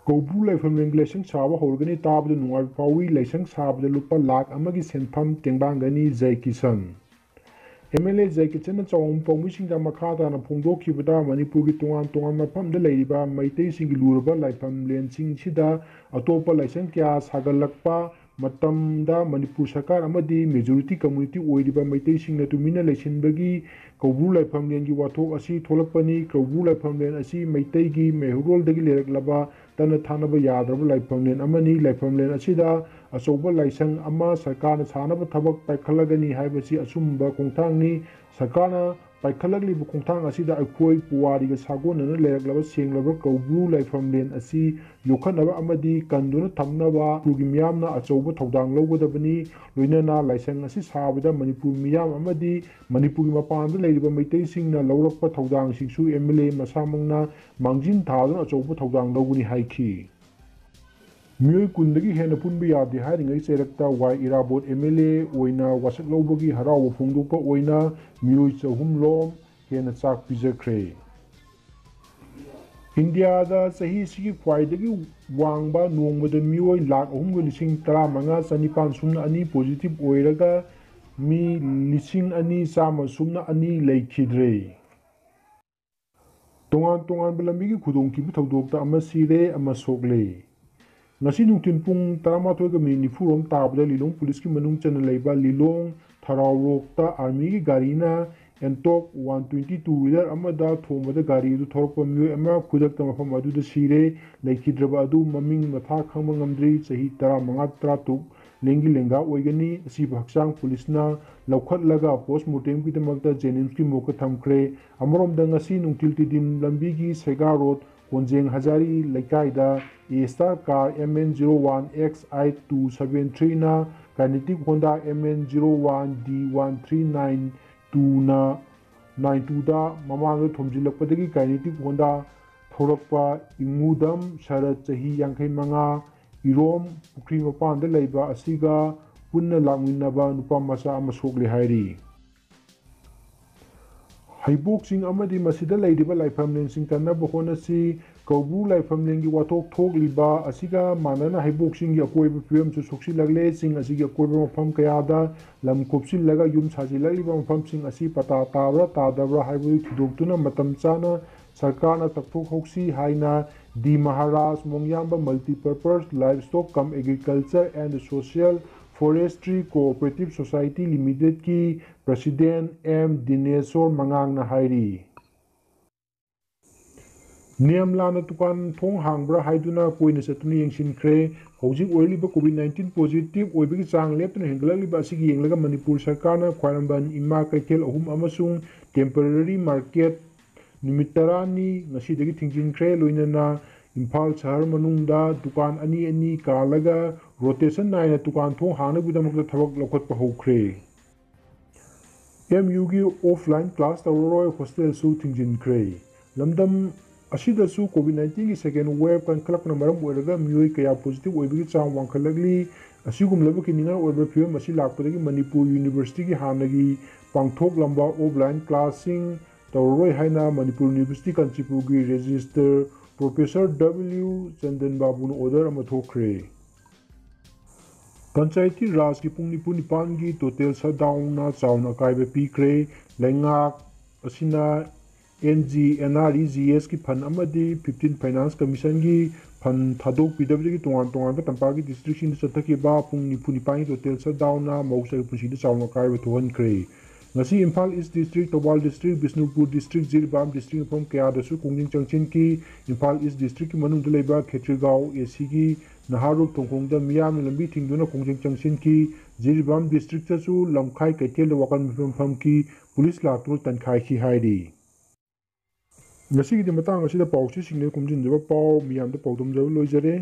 ꯀꯧꯕ꯭ꯔꯨ ꯂꯥꯏꯐꯝꯂꯦꯟꯒꯤ ꯂꯥꯏꯁꯪ ꯁꯥꯕ ꯍꯧꯔꯒꯅꯤ ꯇꯥꯕꯗ ꯅꯨꯡꯉꯥꯏꯕ ꯐꯥꯎꯏ ꯂꯥꯏꯁꯪ ꯁꯥꯕꯗ ꯂꯨꯄꯥ ꯂꯥꯈ ꯑꯃꯒꯤ ꯁꯦꯟꯐꯝ ꯇꯦꯡꯕꯥꯡꯒꯅꯤ ꯖय ꯀꯤꯁꯟ MLA ꯖय ꯀꯤꯁꯟꯅ ꯆꯥꯎꯝ ꯄꯧꯃꯤꯁꯤꯡꯗ ꯃꯈꯥ ꯇꯥꯅ ꯐꯣꯡꯗꯣꯛꯈꯤꯕꯗ ꯃꯅꯤꯄꯨꯔꯒꯤ ꯇꯣꯉꯥꯟ ꯇꯣꯉꯥꯟꯕ ꯃꯐꯝꯗ ꯂꯩꯔꯤꯕ ꯃꯩꯇꯩꯁꯤꯡꯒꯤ ꯂꯨꯔꯕ ꯂꯥꯏꯐꯝꯂꯦꯟꯁꯤꯡꯁꯤꯗ ꯑꯇꯣꯞꯄ ꯂꯥꯏꯁꯪ ꯀꯌꯥ ꯁꯥꯒꯠꯂꯛꯄ ꯃꯇꯝꯗ ꯃꯅꯤꯄꯨꯔ ꯁꯔꯀꯥꯔ ꯑꯃꯗꯤ ꯃꯦꯖꯣꯔꯤꯇꯤ ꯀꯝꯃ꯭ꯌꯨꯅꯤꯇꯤ ꯑꯣꯏꯔꯤꯕ ꯃꯩꯇꯩꯁꯤꯡꯅ ꯇꯨꯃꯤꯟꯅ ꯂꯩꯁꯤꯟꯕꯒꯤ ꯀꯧꯕ꯭ꯔꯨ ꯂꯥꯏꯐꯝꯂꯦꯟꯒꯤ ꯋꯥꯊꯣꯛ ꯑꯁꯤ ꯊꯣꯛꯂꯛꯄꯅꯤ ꯀꯧꯕ꯭ꯔꯨ ꯂꯥꯏꯐꯝꯂꯦꯟ ꯑꯁꯤ ꯃꯩꯇꯩꯒꯤ ꯃꯩꯍꯧꯔꯣꯜꯗꯒꯤ ꯂꯩꯔꯛꯂꯕ ꯇꯠꯅ ꯊꯥꯅꯕ ꯌꯥꯗ꯭ꯔꯕ ꯂꯥꯏꯐꯝꯂꯦꯟ ꯑꯃꯅꯤ ꯂꯥꯏꯐꯝꯂꯦꯟ ꯑꯁꯤꯗ ꯑꯆꯧꯕ ꯂꯥꯏꯁꯪ ꯑꯃ ꯁꯔꯀꯥꯔꯅ ꯁꯥꯅꯕ ꯊꯕꯛ ꯄꯥꯏꯈꯠꯂꯒꯅꯤ ꯍꯥꯏꯕꯁꯤ ꯑꯆꯨꯝꯕ ꯈꯣꯡꯊꯥꯡꯅꯤ ꯁꯔꯀꯥꯔꯅ ꯄꯥꯏꯈꯠꯂꯛꯂꯤꯕ ꯈꯣꯡꯊꯥꯡ ꯑꯁꯤꯗ ꯑꯩꯈꯣꯏ ꯄꯨꯋꯥꯔꯤꯒ ꯁꯥꯒꯣꯟꯅꯅ ꯂꯩꯔꯛꯂꯕ ꯁꯦꯡꯂꯕ ꯀꯧꯕ꯭ꯔꯨ ꯂꯥꯏꯐꯝꯂꯦꯟ ꯑꯁꯤ ꯌꯣꯛꯈꯠꯅꯕ ꯑꯃꯗꯤ ꯀꯟꯗꯨꯅ ꯊꯝꯅꯕ ꯃꯅꯤꯄꯨꯔꯒꯤ ꯃꯤꯌꯥꯝꯅ ꯑꯆꯧꯕ ꯊꯧꯗꯥꯡ ꯂꯧꯒꯗꯕꯅꯤ ꯂꯣꯏꯅꯅ ꯂꯥꯏꯁꯪ ꯑꯁꯤ ꯁꯥꯕꯗ ꯃꯅꯤꯄꯨꯔ ꯃꯤꯌꯥꯝ ꯑꯃꯗꯤ ꯃꯅꯤꯄꯨꯔꯒꯤ ꯃꯄꯥꯟꯗ ꯂꯩꯔꯤꯕ ꯃꯩꯇꯩꯁꯤꯡꯅ ꯂꯧꯔꯛꯄ ꯊꯧꯗꯥꯡꯁꯤꯡꯁꯨ MLA ꯃꯁꯥꯃꯛꯅ ꯃꯥꯡꯖꯤꯟ ꯊꯥꯗꯨꯅ ꯑꯆꯧꯕ ꯊꯧꯗꯥꯡ ꯂꯧꯒꯅꯤ ꯍꯥꯏꯈꯤ ꯃꯤꯑꯣꯏ 10ꯗꯒꯤ ꯍꯦꯟꯅ ꯄꯨꯟꯕ ꯌꯥꯗꯦ ꯍꯥꯏꯔꯤꯉꯩ ꯆꯩꯔꯛꯇ ꯋꯥꯏ ꯏꯔꯥꯕꯣꯠ MLA ꯑꯣꯏꯅ ꯋꯥꯁꯛ ꯂꯧꯕꯒꯤ ꯍꯔꯥꯎꯕ ꯐꯣꯡꯗꯣꯛꯄ ꯑꯣꯏꯅ ꯃꯤꯑꯣꯏ 300 ꯍꯦꯟꯅ ꯆꯥꯛ ꯄꯤꯖꯈ꯭ꯔꯦ ꯏꯟꯗꯤꯌꯥꯗ ꯆꯍꯤꯁꯤꯒꯤ ꯈ꯭ꯋꯥꯏꯗꯒꯤ ꯋꯥꯡꯕ ꯅꯣꯡꯃꯗ ꯃꯤꯑꯣꯏ 3,13,902 ꯄꯣꯖꯤꯇꯤꯚ ꯑꯣꯏꯔꯒ ꯃꯤ 2,102 ꯂꯩꯈꯤꯗ꯭ꯔꯦ ꯇꯣꯉꯥꯟ ꯇꯣꯉꯥꯟꯕ ꯂꯝꯕꯤꯒꯤ ꯈꯨꯗꯣꯡꯊꯤꯕ ꯊꯧꯗꯣꯛꯇ ꯑꯃ ꯁꯤꯔꯦ ꯑꯃ ꯁꯣꯛꯂꯦ ꯉꯁꯤ ꯅꯨꯡꯊꯤꯜ ꯄꯨꯡ 11:40 ꯇꯥꯕꯗ ꯂꯤꯂꯣꯡ ꯄꯨꯂꯤꯁꯀꯤ ꯃꯅꯨꯡ ꯆꯟꯅ ꯂꯩꯕ ꯂꯤꯂꯣꯡ ꯊꯔꯥꯎꯔꯣꯛꯇ ꯑꯥꯔꯃꯤꯒꯤ ꯒꯥꯔꯤꯅ ꯑꯦꯟꯇꯣꯛ 120 ꯇꯨ-ꯋꯤꯂꯔ ꯑꯃꯗ ꯊꯣꯝꯕꯗ ꯒꯥꯔꯤ ꯑꯗꯨ ꯊꯧꯔꯛꯄ ꯃꯤꯑꯣꯏ ꯑꯃ ꯈꯨꯗꯛꯇ ꯃꯐꯝ ꯑꯗꯨꯗ ꯁꯤꯔꯦ ꯂꯩꯈꯤꯗ꯭ꯔꯕ ꯑꯗꯨ ꯃꯃꯤꯡ ꯃꯊꯥ ꯈꯪꯕꯉꯝꯗ꯭ꯔꯤ ꯆꯍꯤ 15-16 ꯂꯦꯡꯒꯤ ꯂꯦꯡꯒꯥ ꯑꯣꯏꯒꯅꯤ ꯑꯁꯤꯕꯨ ꯍꯛꯆꯥꯡ ꯄꯨꯂꯤꯁꯅ ꯂꯧꯈꯠꯂꯒ ꯄꯣꯁꯠꯃꯣꯔꯇꯦꯝꯒꯤꯗꯃꯛꯇ ꯖꯦꯅꯤꯝꯁꯀꯤ ꯃꯣꯔꯒꯇ ꯊꯝꯈ꯭ꯔꯦ ꯑꯃꯔꯣꯝꯗ ꯉꯁꯤ ꯅꯨꯡꯊꯤꯜ ꯇꯤꯗꯤꯝ ꯂꯝꯕꯤꯒꯤ ꯁꯦꯒꯥ ꯔꯣꯗ ꯀꯣꯟꯖꯦꯡ ꯍꯖꯥꯔꯤ ꯂꯩꯀꯥꯏꯗ A-Star ꯀꯥꯔ MN01X8273ꯅ ꯀꯥꯏꯅꯦꯇꯤꯛ ꯍꯣꯟꯗꯥ MN01D1392ꯅ 92ꯗ ꯃꯃꯥꯡꯗ ꯊꯣꯝꯖꯤꯜꯂꯛꯄꯗꯒꯤ ꯀꯥꯏꯅꯦꯇꯤꯛ ꯍꯣꯟꯗꯥ ꯊꯧꯔꯛꯄ ꯏꯉꯨꯗꯝ ꯁꯔꯠ ꯆꯍꯤ 55 ꯏꯔꯣꯝ ꯄꯨꯈ꯭ꯔꯤ ꯃꯄꯥꯟꯗ ꯂꯩꯕ ꯑꯁꯤꯒ ꯄꯨꯟꯅ ꯂꯥꯛꯃꯤꯟꯅꯕ ꯅꯨꯄꯥꯃꯆꯥ ꯑꯃ ꯁꯣꯛꯂꯦ ꯍꯥꯏꯔꯤ ꯍꯩꯕꯣꯛꯁꯤꯡ ꯑꯃꯗꯤ ꯃꯁꯤꯗ ꯂꯩꯔꯤꯕ ꯂꯥꯏꯐꯝꯂꯦꯟꯁꯤꯡ ꯀꯟꯅꯕ ꯍꯣꯠꯅꯁꯤ ꯀꯧꯕ꯭ꯔꯨ ꯂꯥꯏꯐꯝꯂꯦꯟꯒꯤ ꯋꯥꯊꯣꯛ ꯊꯣꯛꯂꯤꯕ ꯑꯁꯤꯒ ꯃꯥꯟꯅꯅ ꯍꯩꯕꯣꯛꯁꯤꯡꯒꯤ ꯑꯀꯣꯏꯕ ꯐꯤꯕꯝꯁꯨ ꯁꯣꯛꯆꯤꯜꯂꯛꯂꯦ ꯆꯤꯡ ꯑꯁꯤꯒꯤ ꯑꯀꯣꯏꯕ ꯃꯐꯝ ꯀꯌꯥꯗ ꯂꯝ ꯀꯨꯞꯁꯤꯜꯂꯒ ꯌꯨꯝ ꯁꯥꯖꯤꯜꯂꯛꯂꯤꯕ ꯃꯐꯝꯁꯤꯡ ꯑꯁꯤ ꯄꯇꯥ ꯇꯥꯕ꯭ꯔꯥ ꯇꯥꯗꯕ꯭ꯔꯥ ꯍꯥꯏꯕꯗꯨ ꯊꯤꯗꯣꯛꯇꯨꯅ ꯃꯇꯝ ꯆꯥꯅ ꯁꯔꯀꯥꯔꯅ ꯇꯛꯊꯣꯛꯍꯧꯁꯤ ꯍꯥꯏꯅ the Maharaj Mongyamba multipurpose livestock cum agriculture and social forestry cooperative society ꯂꯤꯃꯤꯇꯦꯗꯀꯤ ꯄ꯭ꯔꯁꯤꯗꯦꯟ M. ꯗꯤꯅꯦꯁꯣꯔ ꯃꯉꯥꯡꯅ ꯍꯥꯏꯔꯤ ꯅꯤꯌꯝ ꯂꯥꯟꯅ ꯗꯨꯀꯥꯟ ꯊꯣꯡ ꯍꯥꯡꯕ꯭ꯔꯥ ꯍꯥꯏꯗꯨꯅ ꯀꯣꯏꯅ ꯆꯠꯇꯨꯅ ꯌꯦꯡꯁꯤꯟꯈ꯭ꯔꯦ ꯍꯧꯖꯤꯛ ꯑꯣꯏꯔꯤꯕ ꯀꯣꯚꯤꯗ-19 ꯄꯣꯖꯤꯇꯤꯚ ꯑꯣꯏꯕꯒꯤ ꯆꯥꯡ ꯂꯦꯞꯇꯅ ꯍꯦꯟꯒꯠꯂꯛꯂꯤꯕ ꯑꯁꯤꯒꯤ ꯌꯦꯡꯂꯒ ꯃꯅꯤꯄꯨꯔ ꯁꯔꯀꯥꯔꯅ ꯈ꯭ꯋꯥꯏꯔꯝꯕꯟ ꯏꯃꯥ ꯀꯩꯊꯦꯜ 3 ꯑꯃꯁꯨꯡ ꯇꯦꯝꯄꯔꯔꯤ ꯃꯥꯔꯀꯦꯠ ꯅꯨꯃꯤꯠ 10ꯅꯤ ꯉꯁꯤꯗꯒꯤ ꯊꯤꯡꯖꯤꯟꯈ꯭ꯔꯦ ꯂꯣꯏꯅꯅ ꯏꯝꯐꯥꯜ ꯁꯍꯔ ꯃꯅꯨꯡꯗ ꯗꯨꯀꯥꯟ ꯑꯅꯤ ꯀꯥꯜꯂꯒ ꯔꯣꯇꯦꯁꯟ ꯅꯥꯏꯅ ꯗꯨꯀꯥꯟ ꯊꯣꯡ ꯍꯥꯡꯅꯕꯒꯤꯗꯃꯛꯇ ꯊꯕꯛ ꯂꯧꯈꯠꯄ ꯍꯧꯈ꯭ꯔꯦ MUꯒꯤ ꯑꯣꯐꯂꯥꯏꯟ ꯀ꯭ꯂꯥꯁ ꯇꯧꯔꯔꯣꯏ ꯍꯣꯁꯇꯦꯜꯁꯨ ꯊꯤꯡꯖꯤꯟꯈ꯭ꯔꯦ ꯂꯝꯗꯝ ꯑꯁꯤꯗꯁꯨ ꯀꯣꯚꯤꯗ-19ꯒꯤ ꯁꯦꯀꯦꯟ ꯋꯦꯕ ꯀꯟꯈꯠꯂꯛꯄꯅ ꯃꯔꯝ ꯑꯣꯏꯔꯒ ꯃꯤꯑꯣꯏ ꯀꯌꯥ ꯄꯣꯖꯤꯇꯤꯚ ꯑꯣꯏꯕꯒꯤ ꯆꯥꯡ ꯋꯥꯡꯈꯠꯂꯛꯂꯤ ꯑꯁꯤꯒꯨꯝꯂꯕ ꯀꯤꯅꯤꯡꯉꯥꯏ ꯑꯣꯏꯕ ꯐꯤꯚꯝ ꯑꯁꯤ ꯂꯥꯛꯄꯗꯒꯤ ꯃꯅꯤꯄꯨꯔ ꯌꯨꯅꯤꯚꯔꯁꯤꯇꯤꯒꯤ ꯍꯥꯟꯅꯒꯤ ꯄꯥꯡꯊꯣꯛꯂꯝꯕ ꯑꯣꯐꯂꯥꯏꯟ ꯀ꯭ꯂꯥꯁꯁꯤꯡ ꯇꯧꯔꯔꯣꯏ ꯍꯥꯏꯅ ꯃꯅꯤꯄꯨꯔ ꯌꯨꯅꯤꯚꯔꯁꯤꯇꯤ ꯀꯥꯟꯆꯤꯄꯨꯔꯒꯤ ꯔꯦꯖꯤꯁꯇ꯭ꯔꯥꯔ ꯄ꯭ꯔꯣꯐꯦꯁꯔ W. ꯆꯟꯗꯟ ꯕꯥꯕꯨꯅ ꯑꯣꯔꯗꯔ ꯑꯃ ꯊꯣꯛꯈ꯭ꯔꯦ ꯄꯟꯆꯥꯌꯦꯇꯤ ꯔꯥꯖꯀꯤ ꯄꯨꯡ 9-9ꯒꯤ ꯇꯣꯇꯦꯜ ꯁꯠꯗꯥꯎꯟꯅ ꯆꯥꯎꯅ ꯑꯀꯥꯏꯕ ꯄꯤꯈ꯭ꯔꯦ ꯂꯩꯉꯥꯛ ꯑꯁꯤꯅ NREGSꯀꯤ ꯐꯟ ꯑꯃꯗꯤ 15 ꯐꯥꯏꯅꯥꯟꯁ ꯀꯃꯤꯁꯟꯒꯤ ꯐꯟ ꯊꯥꯗꯣꯛꯄꯤꯗꯕꯗꯒꯤ ꯇꯣꯉꯥꯟ ꯇꯣꯉꯥꯟꯕ ꯇꯝꯄꯥꯛꯀꯤ ꯗꯤꯁꯇ꯭ꯔꯤꯛꯁꯤꯡꯗ ꯆꯠꯊꯈꯤꯕ ꯄꯨꯡ 9-9ꯒꯤ ꯇꯣꯇꯦꯜ ꯁꯠꯗꯥꯎꯟꯅ ꯃꯍꯧꯁꯥꯒꯤ ꯄꯨꯟꯁꯤꯗ ꯆꯥꯎꯅ ꯑꯀꯥꯏꯕ ꯊꯣꯛꯍꯟꯈ꯭ꯔꯦ ꯉꯁꯤ Imphal East district Thoubal district Bishnupur district Jiribam district ꯃꯐꯝ ꯀꯌꯥꯗꯁꯨ ꯈꯣꯡꯖꯪ ꯆꯪꯁꯤꯟꯈꯤ ꯏꯝꯐꯥꯜ ꯏꯁ ꯗꯤꯁꯇ꯭ꯔꯤꯛꯀꯤ ꯃꯅꯨꯡꯗ ꯂꯩꯕ ꯈꯦꯇ꯭ꯔꯤꯒꯥꯎ AC ꯅꯍꯥꯔꯨꯞ ꯊꯣꯡꯈꯣꯡꯗ ꯃꯤꯌꯥꯝꯅ ꯂꯝꯕꯤ ꯊꯤꯡꯗꯨꯅ ꯈꯣꯡꯖꯪ ꯆꯪꯁꯤꯟꯈꯤ ꯖꯤꯔꯤꯕꯥꯝ ꯗꯤꯁꯇ꯭ꯔꯤꯛꯇꯁꯨ ꯂꯝꯈꯥꯏ ꯀꯩꯊꯦꯜꯗ ꯋꯥꯀꯟ ꯃꯤꯐꯝ ꯐꯝꯈꯤ ꯄꯨꯂꯤꯁ ꯂꯥꯛꯇꯨꯅ ꯇꯟꯈꯥꯏꯈꯤ ꯍꯥꯏꯔꯤ ꯉꯁꯤꯒꯤꯗꯤ ꯃꯇꯥꯡ ꯑꯁꯤꯗ ꯄꯥꯎꯆꯦꯁꯤꯡꯗ ꯈꯣꯝꯖꯤꯟꯖꯕ ꯄꯥꯎ ꯃꯤꯌꯥꯝꯗ ꯄꯥꯎꯗꯝꯖꯕ ꯂꯣꯏꯖꯔꯦ